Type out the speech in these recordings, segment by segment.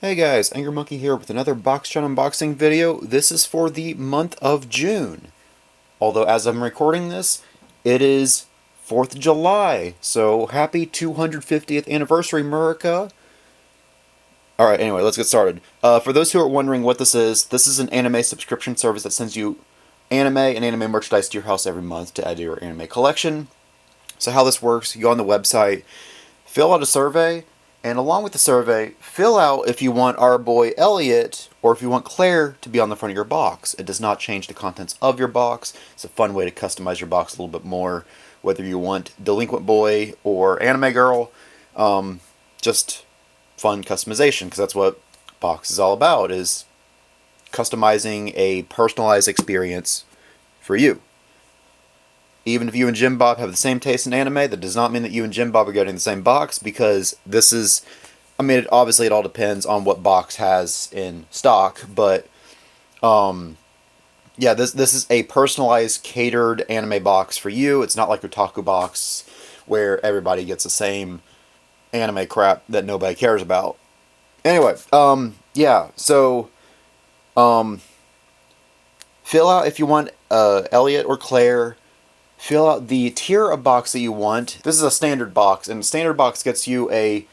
Hey guys, AngryMonkey here with another Boxuchan unboxing video. This is for the month of June. Although as I'm recording this, it is 4th of July. So happy 250th anniversary, America. Alright, anyway, let's get started. For those who are wondering what this is an anime subscription service that sends you anime and anime merchandise to your house every month to add to your anime collection. So how this works, you go on the website, fill out a survey, and along with the survey, fill out if you want our boy Elliot or if you want Claire to be on the front of your box. It does not change the contents of your box. It's a fun way to customize your box a little bit more, whether you want Delinquent Boy or Anime Girl. Just fun customization, because that's what box is all about, is customizing a personalized experience for you. Even if you and Jim Bob have the same taste in anime, that does not mean that you and Jim Bob are getting the same box, because this is, obviously it all depends on what box has in stock, but, yeah, this is a personalized, catered anime box for you. It's not like your Otaku box, where everybody gets the same anime crap that nobody cares about. Anyway, yeah, so, fill out if you want, Elliot or Claire. Fill out the tier of box that you want. This is a standard box, and the standard box gets you a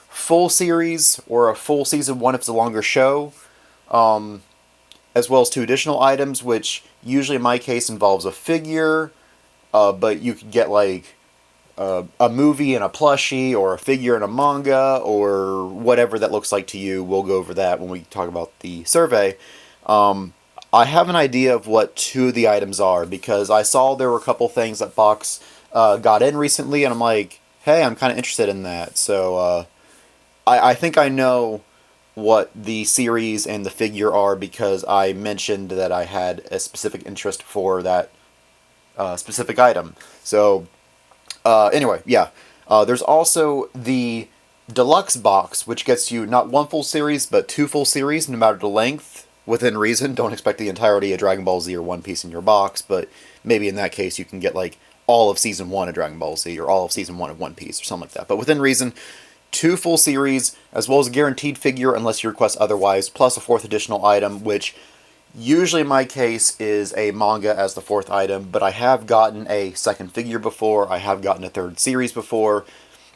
full series or a full season 1 if it's a longer show, as well as 2 additional items, which usually in my case involves a figure, but you could get like a movie and a plushie, or a figure and a manga, or whatever that looks like to you. We'll go over that when we talk about the survey. I have an idea of what 2 of the items are, because I saw there were a couple things that Box got in recently, and I'm like, hey, I'm kind of interested in that. So I think I know what the series and the figure are, because I mentioned that I had a specific interest for that specific item. So anyway, yeah. There's also the deluxe box, which gets you not 1 full series, but 2 full series, no matter the length. Within reason. Don't expect the entirety of Dragon Ball Z or One Piece in your box, but maybe in that case you can get like all of Season 1 of Dragon Ball Z, or all of Season 1 of One Piece, or something like that. But within reason, 2 full series, as well as a guaranteed figure unless you request otherwise, plus a 4th additional item, which usually in my case is a manga as the 4th item, but I have gotten a 2nd figure before, I have gotten a 3rd series before.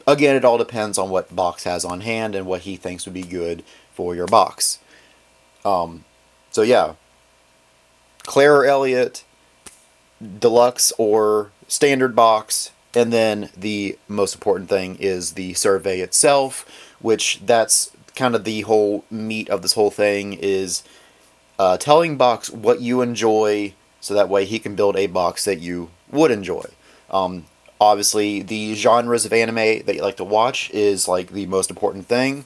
Again, it all depends on what Box has on hand and what he thinks would be good for your box. So yeah, Claire or Elliot, deluxe or standard box, and then the most important thing is the survey itself, which that's kind of the whole meat of this whole thing, is telling Box what you enjoy, so that way he can build a box that you would enjoy. Obviously, the genres of anime that you like to watch is like the most important thing.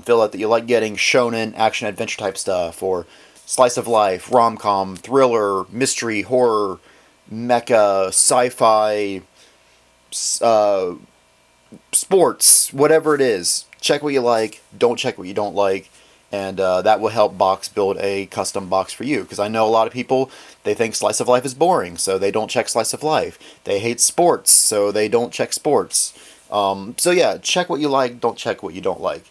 Fill out that you like getting shonen, action, adventure type stuff, or slice of life, rom-com, thriller, mystery, horror, mecha, sci-fi, sports, whatever it is. Check what you like, don't check what you don't like, and that will help Box build a custom box for you. Because I know a lot of people, they think slice of life is boring, so they don't check slice of life. They hate sports, so they don't check sports. So yeah, check what you like, don't check what you don't like.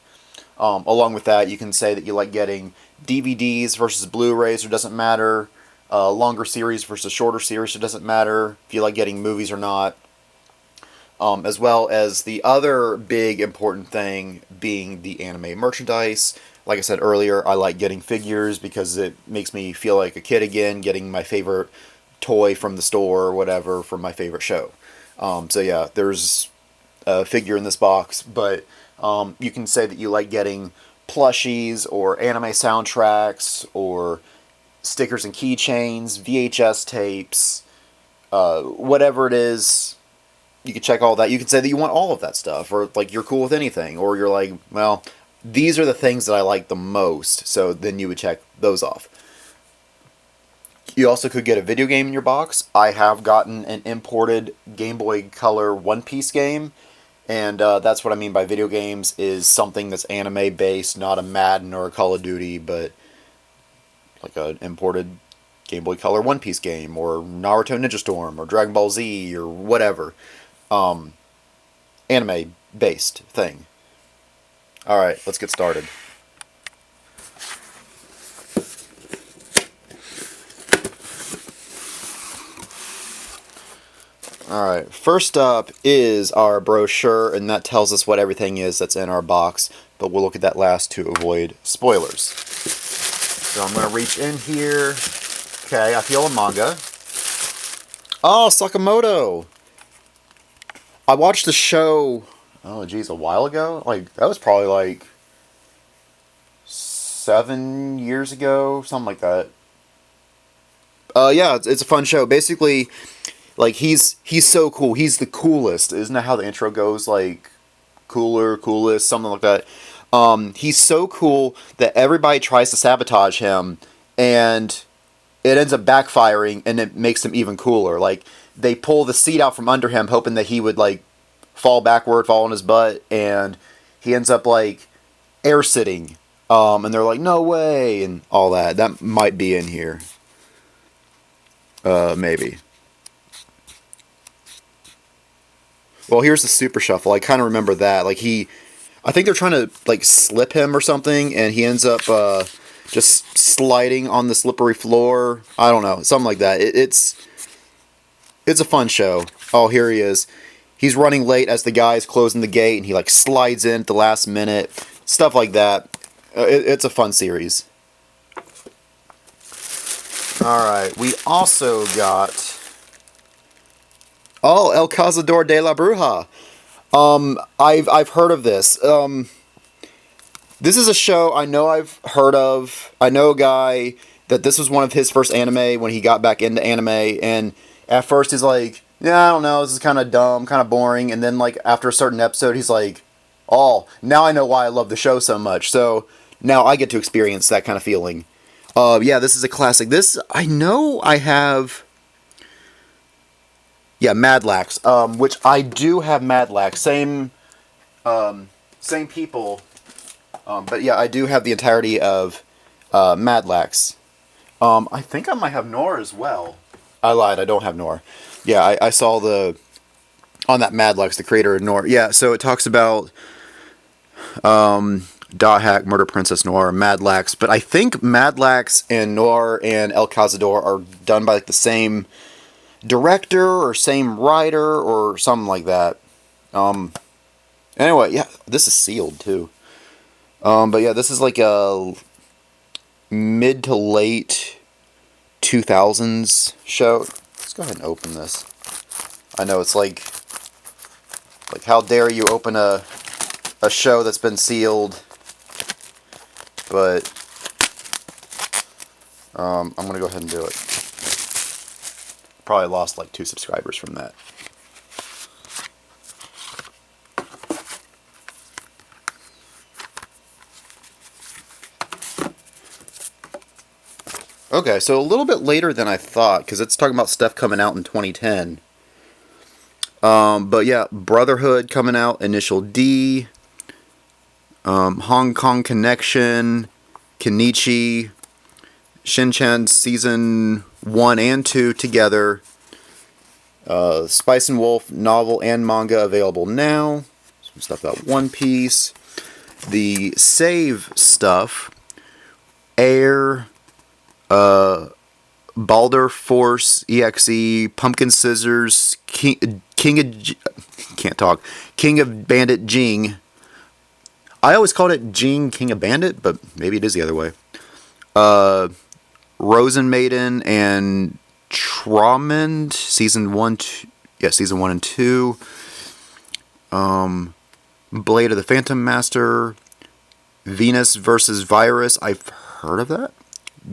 Along with that, you can say that you like getting DVDs versus Blu-rays, it doesn't matter. Longer series versus shorter series, it doesn't matter. If you like getting movies or not. As well as the other big important thing being the anime merchandise. Like I said earlier, I like getting figures because it makes me feel like a kid again, getting my favorite toy from the store or whatever from my favorite show. So yeah, there's a figure in this box, but you can say that you like getting plushies, or anime soundtracks, or stickers and keychains, VHS tapes, whatever it is. You can check all that. You can say that you want all of that stuff, or like you're cool with anything, or you're like, well, these are the things that I like the most, so then you would check those off. You also could get a video game in your box. I have gotten an imported Game Boy Color One Piece game, and that's what I mean by video games, is something that's anime based, not a Madden or a Call of Duty, but like an imported Game Boy Color One Piece game, or Naruto Ninja Storm, or Dragon Ball Z, or whatever. Anime based thing. Alright, let's get started. Alright, first up is our brochure, and that tells us what everything is that's in our box, but we'll look at that last to avoid spoilers. So I'm going to reach in here. Okay, I feel a manga. Oh, Sakamoto! I watched the show, oh geez, a while ago? Like, that was probably like 7 years ago, something like that. Yeah, it's a fun show. Basically, like, he's so cool. He's the coolest. Isn't that how the intro goes? Like, cooler, coolest, something like that. He's so cool that everybody tries to sabotage him, and it ends up backfiring, and it makes him even cooler. Like, they pull the seat out from under him, hoping that he would, like, fall backward, fall on his butt, and he ends up, like, air sitting. And they're like, no way, and all that. That might be in here. Maybe. Well, here's the Super Shuffle. I kind of remember that. Like, I think they're trying to, like, slip him or something, and he ends up just sliding on the slippery floor. I don't know, something like that. It's a fun show. Oh, here he is. He's running late as the guy's closing the gate, and he, like, slides in at the last minute. Stuff like that. It's a fun series. Alright, we also got... Oh, El Cazador de la Bruja. I've heard of this. This is a show I know I've heard of. I know a guy that this was one of his first anime when he got back into anime, and at first he's like, yeah, I don't know, this is kind of dumb, kind of boring, and then, like, after a certain episode, he's like, oh, now I know why I love the show so much, so now I get to experience that kind of feeling. Yeah, this is a classic. This, I know I have... Yeah, Mad Lax, which I do have Mad Lax. Same people, but yeah, I do have the entirety of Mad Lax. I think I might have Nor as well. I lied, I don't have Nor. Yeah, I saw on that Mad Lax, the creator of Nor. Yeah, so it talks about Dot Hack, Murder Princess Noir, Mad Lax, but I think Mad Lax and Noir and El Cazador are done by, like, the same director or same writer or something like that. Anyway, yeah, this is sealed too. But yeah, this is like a mid to late 2000s show. Let's go ahead and open this. I know it's like how dare you open a show that's been sealed, but I'm gonna go ahead and do it. Probably lost like 2 subscribers from that. Okay, so a little bit later than I thought, because it's talking about stuff coming out in 2010. But yeah, Brotherhood coming out, Initial D, Hong Kong Connection, Kenichi, Shin-Chan Season 1 and 2 together. Spice and Wolf novel and manga available now. Some stuff about One Piece. The Save stuff. Air. Baldur Force EXE. Pumpkin Scissors. King of Bandit Jing. I always called it Jing King of Bandit, but maybe it is the other way. Rosen Maiden and Tramond, season 1, season 1 and 2. Blade of the Phantom Master, Venus versus Virus. I've heard of that.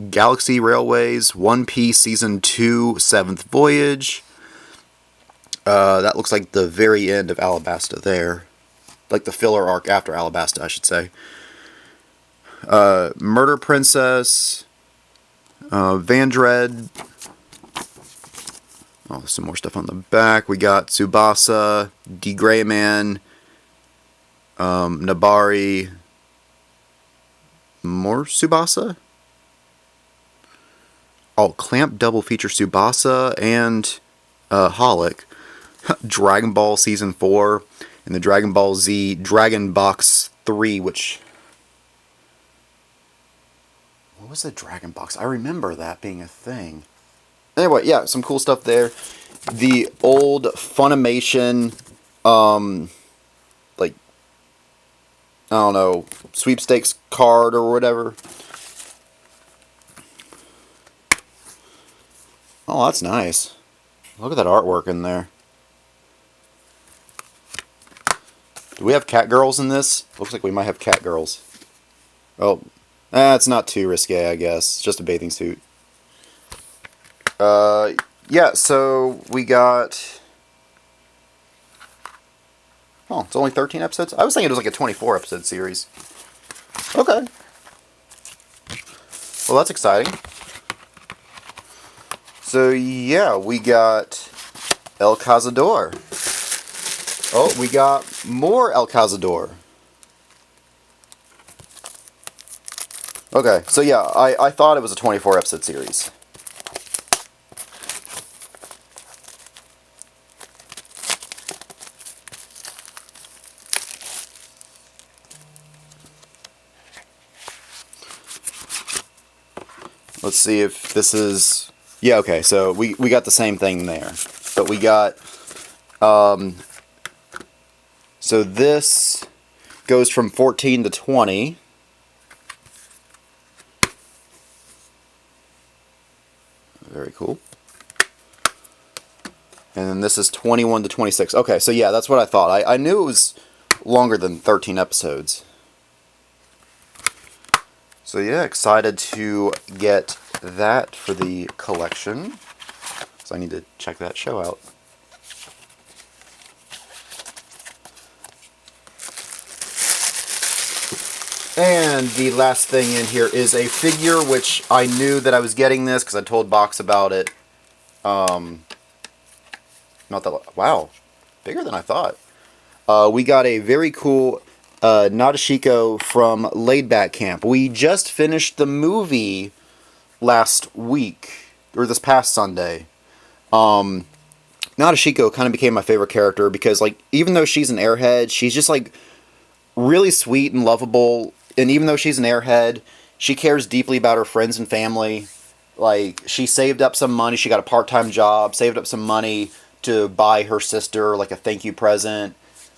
Galaxy Railways, One Piece season 2, 7th Voyage. That looks like the very end of Alabasta there, like the filler arc after Alabasta, I should say. Murder Princess. Vandred. Oh, some more stuff on the back. We got Tsubasa, D. Gray Man, Nabari, more Tsubasa? Oh, Clamp double feature Tsubasa and Holic. Dragon Ball Season 4 and the Dragon Ball Z Dragon Box 3, which... What was the Dragon Box? I remember that being a thing. Anyway, yeah, some cool stuff there. the old Funimation, like, I don't know, sweepstakes card or whatever. Oh, that's nice. Look at that artwork in there. Do we have cat girls in this? Looks like we might have cat girls. Oh, it's not too risque, I guess. It's just a bathing suit. Yeah, so we got... Oh, it's only 13 episodes? I was thinking it was like a 24-episode series. Okay. Well, that's exciting. So, yeah, we got El Cazador. Oh, we got more El Cazador. Okay, so yeah, I thought it was a 24-episode series. Let's see if this is... Yeah, okay, so we got the same thing there. But we got... So this goes from 14 to 20. Very cool. And then this is 21 to 26. Okay, so yeah, that's what I thought. I knew it was longer than 13 episodes. So yeah, excited to get that for the collection. So I need to check that show out. And the last thing in here is a figure, which I knew that I was getting this because I told Box about it. Not that... Wow. Bigger than I thought. We got a very cool Nadeshiko from Laid Back Camp. We just finished the movie last week, or this past Sunday. Nadeshiko kind of became my favorite character because, like, even though she's an airhead, she's just, like, really sweet and lovable. And even though she's an airhead, she cares deeply about her friends and family. Like, she saved up some money. She got a part-time job, saved up some money to buy her sister, like, a thank you present.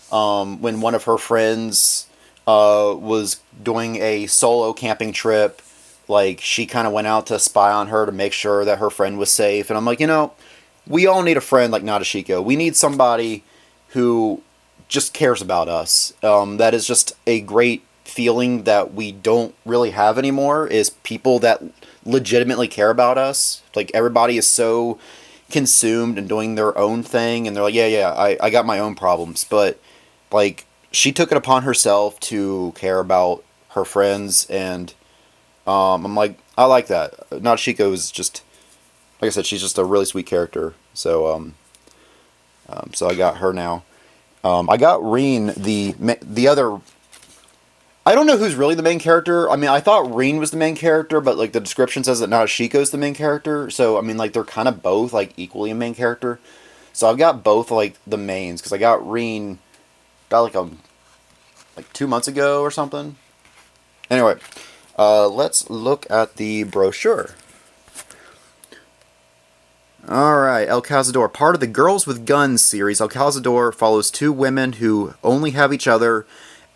When one of her friends was doing a solo camping trip, like, she kind of went out to spy on her to make sure that her friend was safe. And I'm like, you know, we all need a friend like Nadeshiko. We need somebody who just cares about us. That is just a great feeling that we don't really have anymore, is people that legitimately care about us. Like, everybody is so consumed and doing their own thing, and they're like, yeah, I got my own problems. But, like, she took it upon herself to care about her friends, and I'm like, I like that. Nadeshiko is just, like I said, she's just a really sweet character. So, so I got her now. I got Reen, the other... I don't know who's really the main character. I mean, I thought Reen was the main character, but, like, the description says that Nadeshiko's the main character. So, I mean, like, they're kind of both, like, equally a main character. So I've got both, like, the mains, because I got Reen, like 2 months ago or something. Anyway, let's look at the brochure. Alright, El Cazador. Part of the Girls with Guns series, El Cazador follows two women who only have each other.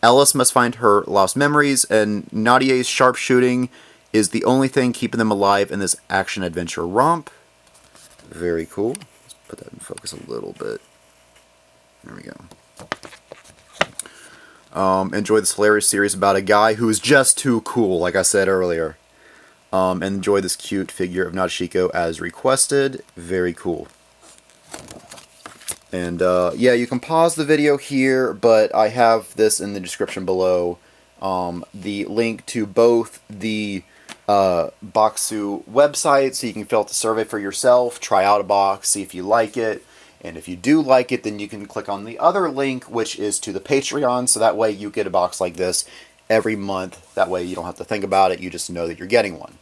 Ellis must find her lost memories, and Nadia's sharpshooting is the only thing keeping them alive in this action-adventure romp. Very cool. Let's put that in focus a little bit. There we go. Enjoy this hilarious series about a guy who is just too cool, like I said earlier. And enjoy this cute figure of Nadeshiko as requested. Very cool. And, yeah, you can pause the video here, but I have this in the description below. The link to both the Boxu website, so you can fill out the survey for yourself, try out a box, see if you like it. And if you do like it, then you can click on the other link, which is to the Patreon, so that way you get a box like this every month. That way you don't have to think about it, you just know that you're getting one.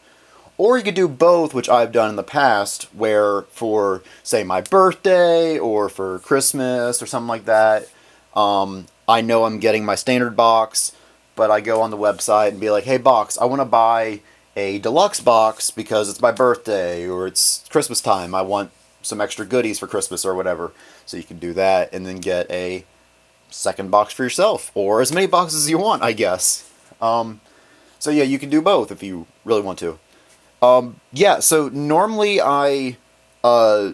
Or you could do both, which I've done in the past, where for, say, my birthday or for Christmas or something like that, I know I'm getting my standard box, but I go on the website and be like, hey, box, I want to buy a deluxe box because it's my birthday or it's Christmas time. I want some extra goodies for Christmas or whatever. So you can do that and then get a second box for yourself, or as many boxes as you want, I guess. So yeah, you can do both if you really want to. Yeah, so normally I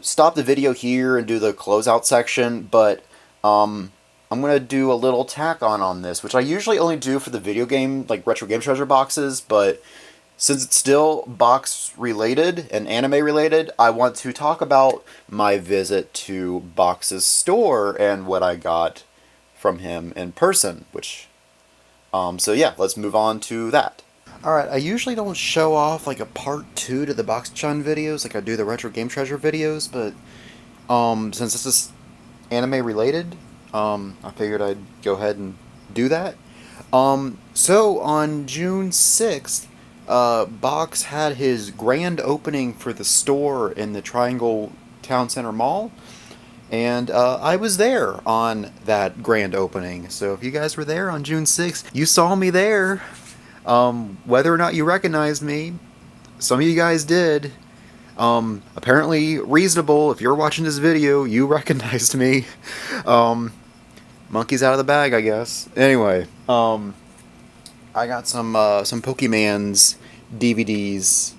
stop the video here and do the closeout section, but I'm going to do a little tack on this, which I usually only do for the video game, like retro game treasure boxes, but since it's still box related and anime related, I want to talk about my visit to Box's store and what I got from him in person, which, so yeah, let's move on to that. Alright, I usually don't show off like a part 2 to the Boxuchan videos like I do the retro game treasure videos, but since this is anime related, I figured I'd go ahead and do that. So on June 6th, Box had his grand opening for the store in the Triangle Town Center Mall, and I was there on that grand opening. So if you guys were there on June 6th, you saw me there. Whether or not you recognized me, some of you guys did. Apparently reasonable. If you're watching this video, you recognized me. Monkey's out of the bag, I guess. Anyway, I got some Pokemon's DVDs.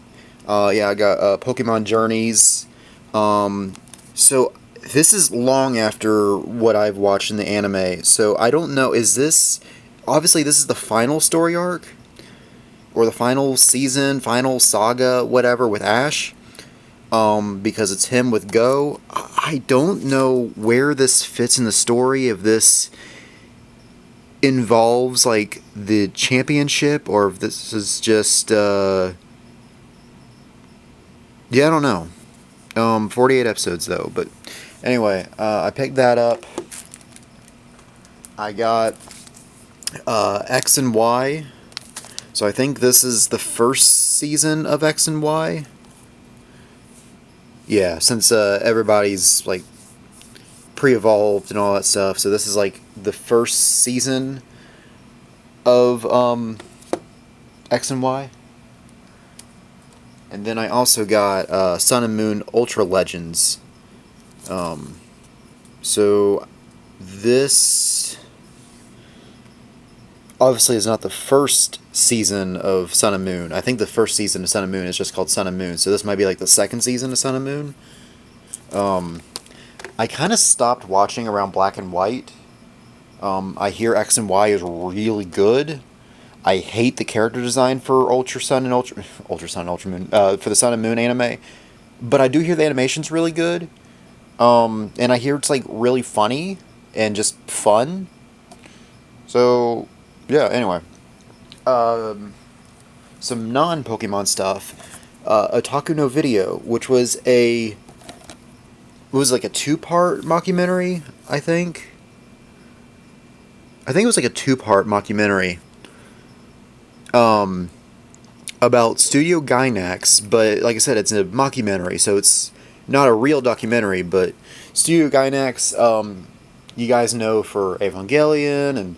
Yeah, I got Pokemon Journeys. So this is long after what I've watched in the anime. So I don't know. Is this obviously this is the final story arc, or the final season, final saga, whatever with Ash? Because it's him with Go. I don't know where this fits in the story, if this involves like the championship or if this is just yeah, I don't know. 48 episodes though, but anyway, I picked that up. I got X and Y. So I think this is the first season of X and Y. Yeah, since everybody's like pre-evolved and all that stuff, so this is like the first season of X and Y. And then I also got Sun and Moon Ultra Legends. So this obviously is not the first season of Sun and Moon. I think the first season of Sun and Moon is just called Sun and Moon, so this might be like the second season of Sun and Moon. I kind of stopped watching around Black and White. I hear X and Y is really good. I hate the character design for Ultra Sun and Ultra Moon, for the Sun and Moon anime, but I do hear the animation's really good. And I hear it's like really funny and just fun. So yeah, anyway. Some non-Pokemon stuff. Otaku no Video, which was like a 2-part mockumentary, I think. I think it was like a 2-part mockumentary. About Studio Gainax, but like I said, it's a mockumentary, so it's not a real documentary, but Studio Gainax, you guys know for Evangelion and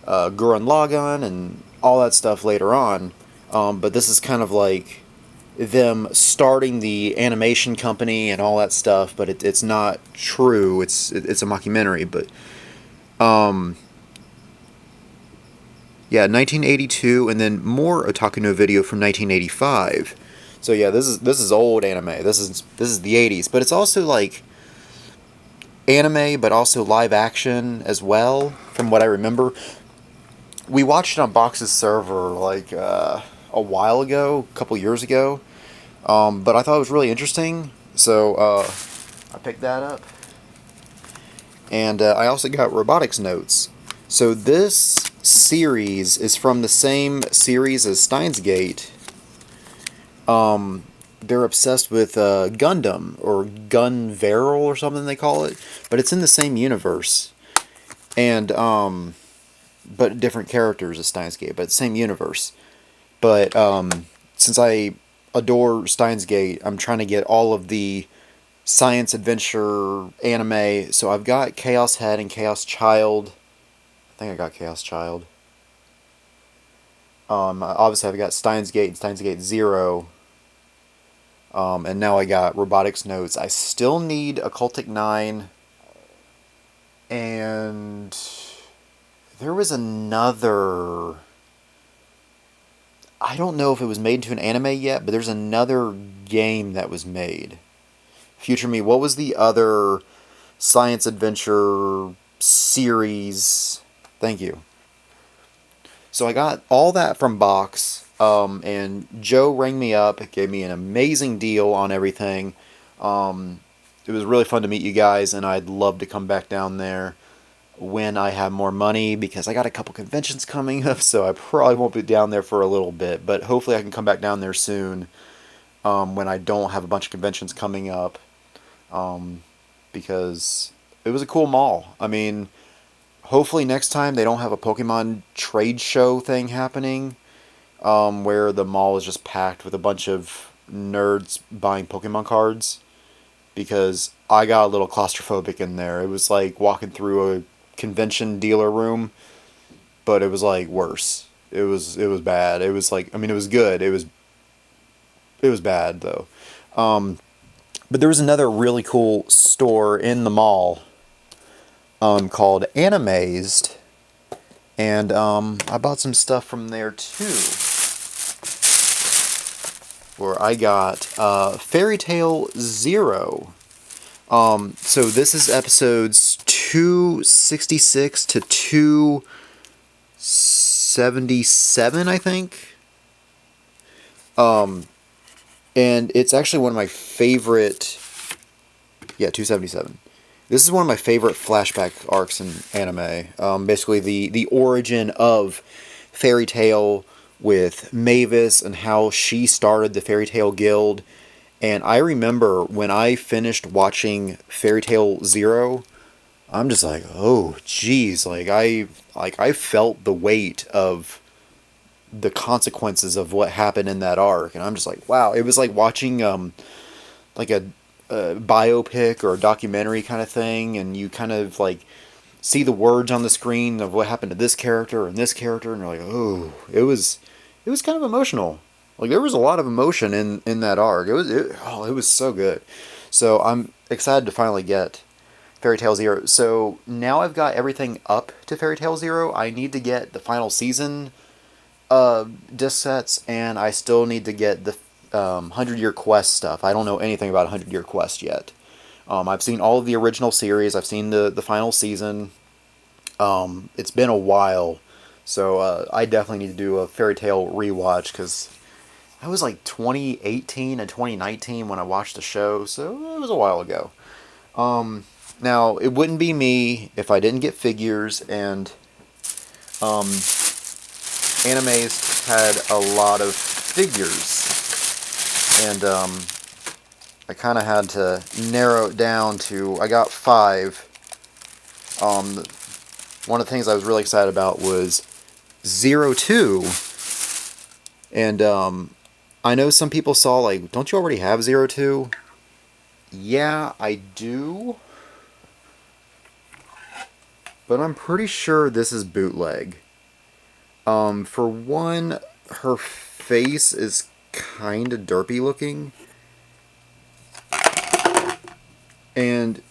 Gurren Lagann and all that stuff later on, but this is kind of like them starting the animation company and all that stuff, but it's not true. It's a mockumentary, but yeah, 1982, and then more Otaku no Video from 1985. So yeah, this is old anime. This is the 80s, but it's also like anime, but also live action as well, from what I remember. We watched it on Box's server like a while ago, a couple years ago, but I thought it was really interesting, so I picked that up. And I also got robotics notes. So this series is from the same series as Steins Gate. They're obsessed with Gundam, or Gunveral or something they call it, but it's in the same universe. And but different characters as Steins Gate, but same universe. But since I adore Steins Gate, I'm trying to get all of the science adventure anime. So I've got Chaos Head and Chaos Child. I think I got Chaos Child. Obviously I've got Steins Gate and Steins Gate Zero. And now I got Robotics Notes. I still need Occultic 9, and there was another... I don't know if it was made into an anime yet, but there's another game that was made. Future Me, what was the other science adventure series? Thank you. So I got all that from Box, and Joe rang me up, gave me an amazing deal on everything. It was really fun to meet you guys, and I'd love to come back down there when I have more money, because I got a couple conventions coming up, so I probably won't be down there for a little bit, but hopefully I can come back down there soon, when I don't have a bunch of conventions coming up, because it was a cool mall. I mean, hopefully next time they don't have a Pokemon trade show thing happening, where the mall is just packed with a bunch of nerds buying Pokemon cards, because I got a little claustrophobic in there. It was like walking through a convention dealer room, but it was like worse. It was bad. It was like, I mean, it was good. It was bad though. But there was another really cool store in the mall, called Animazed, and I bought some stuff from there too. Where I got Fairy Tail Zero. So this is episodes 266 to 277, I think. And it's actually one of my favorite... Yeah, 277. This is one of my favorite flashback arcs in anime. Basically, the origin of Fairy Tail with Mavis and how she started the Fairy Tail Guild. And I remember when I finished watching Fairy Tail Zero, I'm just like, oh, geez, like I felt the weight of the consequences of what happened in that arc, and I'm just like, wow, it was like watching like a biopic or a documentary kind of thing, and you kind of like see the words on the screen of what happened to this character and this character, and you're like, oh, it was kind of emotional. Like, there was a lot of emotion in that arc. It was so good. So I'm excited to finally get Fairy Tail Zero. So now I've got everything up to Fairy Tail Zero. I need to get the final season disc sets, and I still need to get the 100-Year Quest stuff. I don't know anything about 100-Year Quest yet. I've seen all of the original series. I've seen the final season. It's been a while, so I definitely need to do a Fairy Tail rewatch, because that was like 2018 and 2019 when I watched the show, so it was a while ago. Now, it wouldn't be me if I didn't get figures, and Animes had a lot of figures, and I kind of had to narrow it down to, I got 5. One of the things I was really excited about was Zero 2, and I know some people saw, like, don't you already have Zero 2? Yeah, I do, but I'm pretty sure this is bootleg. For one, her face is kind of derpy looking, and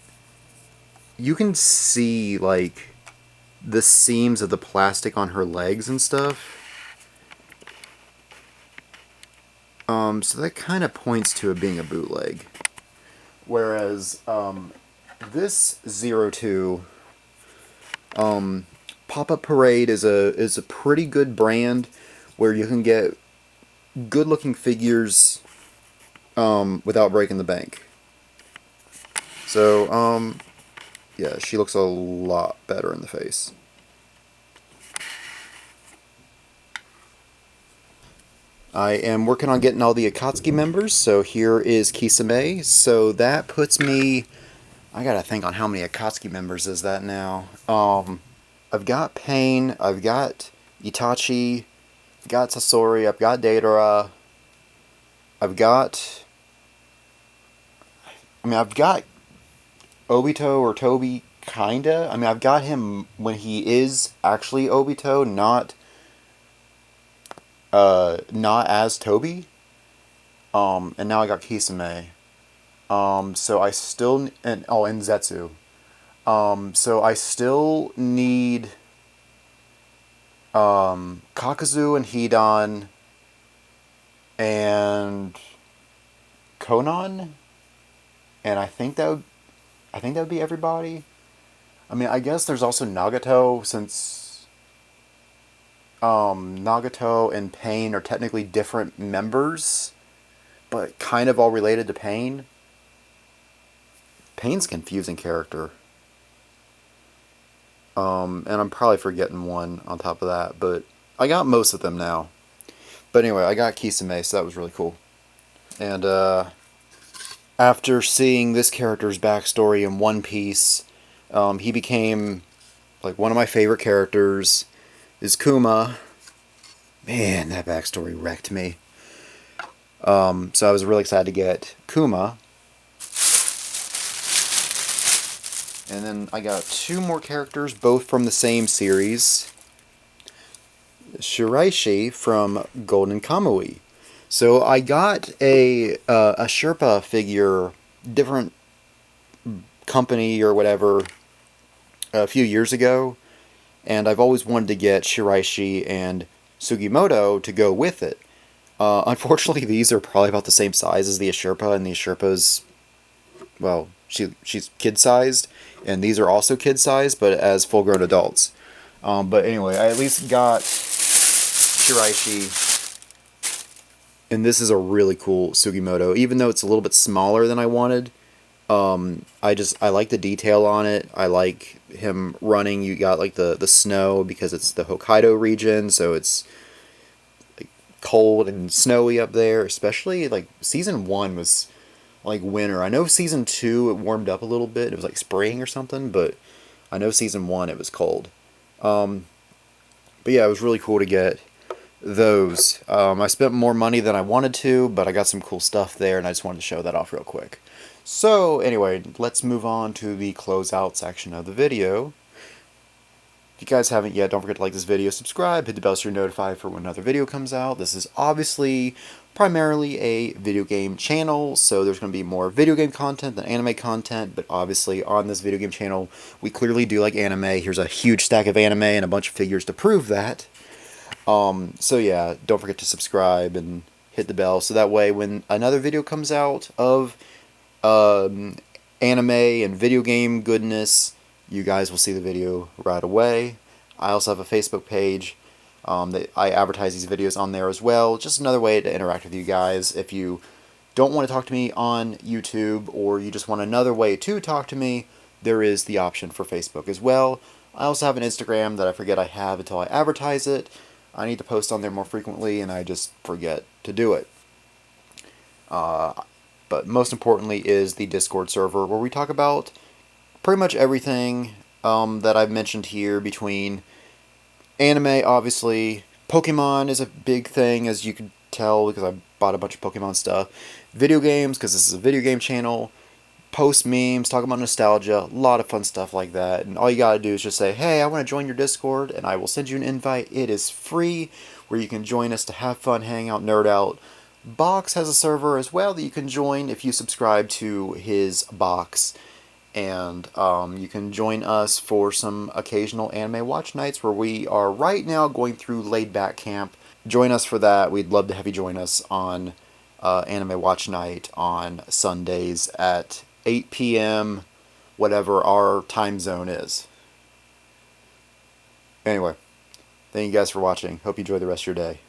you can see, like, the seams of the plastic on her legs and stuff. So that kind of points to it being a bootleg. Whereas, this Zero 2, Pop-Up Parade is a pretty good brand where you can get good looking figures without breaking the bank. So, yeah, she looks a lot better in the face. I am working on getting all the Akatsuki members, so here is Kisame. So that puts me... I gotta think on how many Akatsuki members is that now. I've got Pain, I've got Itachi, I've got Sasori, I've got Deidara, I've got... I mean, I've got Obito or Tobi, kinda. I mean, I've got him when he is actually Obito, not as Tobi. And now I got Kisame. So I still and Zetsu. So I still need Kakazu and Hidan and Konan, and I think that would be everybody. I mean, I guess there's also Nagato, since Nagato and Pain are technically different members, but kind of all related to Pain. Pain's a confusing character. And I'm probably forgetting one on top of that, but I got most of them now. But anyway, I got Kisame, so that was really cool. And after seeing this character's backstory in One Piece, he became like one of my favorite characters. Is Kuma. Man, that backstory wrecked me. So I was really excited to get Kuma. And then I got two more characters, both from the same series. Shiraishi from Golden Kamui. So I got a Sherpa figure, different company or whatever, a few years ago, and I've always wanted to get Shiraishi and Sugimoto to go with it. Unfortunately, these are probably about the same size as the Asherpa, and the Asherpa's, well, she's kid-sized, and these are also kid-sized, but as full-grown adults. But anyway, I at least got Shiraishi, and this is a really cool Sugimoto, even though it's a little bit smaller than I wanted. I like the detail on it. I like him running. You got like the snow because it's the Hokkaido region, so it's like cold and snowy up there. Especially like season 1 was like winter. I know season 2 it warmed up a little bit. It was like spring or something, but I know season 1 it was cold. But yeah, it was really cool to get those. I spent more money than I wanted to, but I got some cool stuff there, and I just wanted to show that off real quick. So anyway, let's move on to the closeout section of the video. If you guys haven't yet, don't forget to like this video, subscribe, hit the bell so you're notified for when another video comes out. This is obviously primarily a video game channel, so there's going to be more video game content than anime content, but obviously on this video game channel, we clearly do like anime. Here's a huge stack of anime and a bunch of figures to prove that. So yeah, don't forget to subscribe and hit the bell, so that way when another video comes out of anime and video game goodness, you guys will see the video right away. I also have a Facebook page that I advertise these videos on there as well. Just another way to interact with you guys. If you don't want to talk to me on YouTube, or you just want another way to talk to me, there is the option for Facebook as well. I also have an Instagram that I forget I have until I advertise it. I need to post on there more frequently, and I just forget to do it. But most importantly is the Discord server, where we talk about pretty much everything that I've mentioned here, between anime, obviously. Pokemon is a big thing, as you can tell, because I bought a bunch of Pokemon stuff. Video games, because this is a video game channel. Post memes, talk about nostalgia, a lot of fun stuff like that. And all you gotta do is just say, hey, I want to join your Discord, and I will send you an invite. It is free, where you can join us to have fun, hang out, nerd out. Box has a server as well that you can join if you subscribe to his box. And you can join us for some occasional anime watch nights, where we are right now going through Laid Back Camp. Join us for that. We'd love to have you join us on anime watch night on Sundays at 8 p.m., whatever our time zone is. Anyway, thank you guys for watching. Hope you enjoy the rest of your day.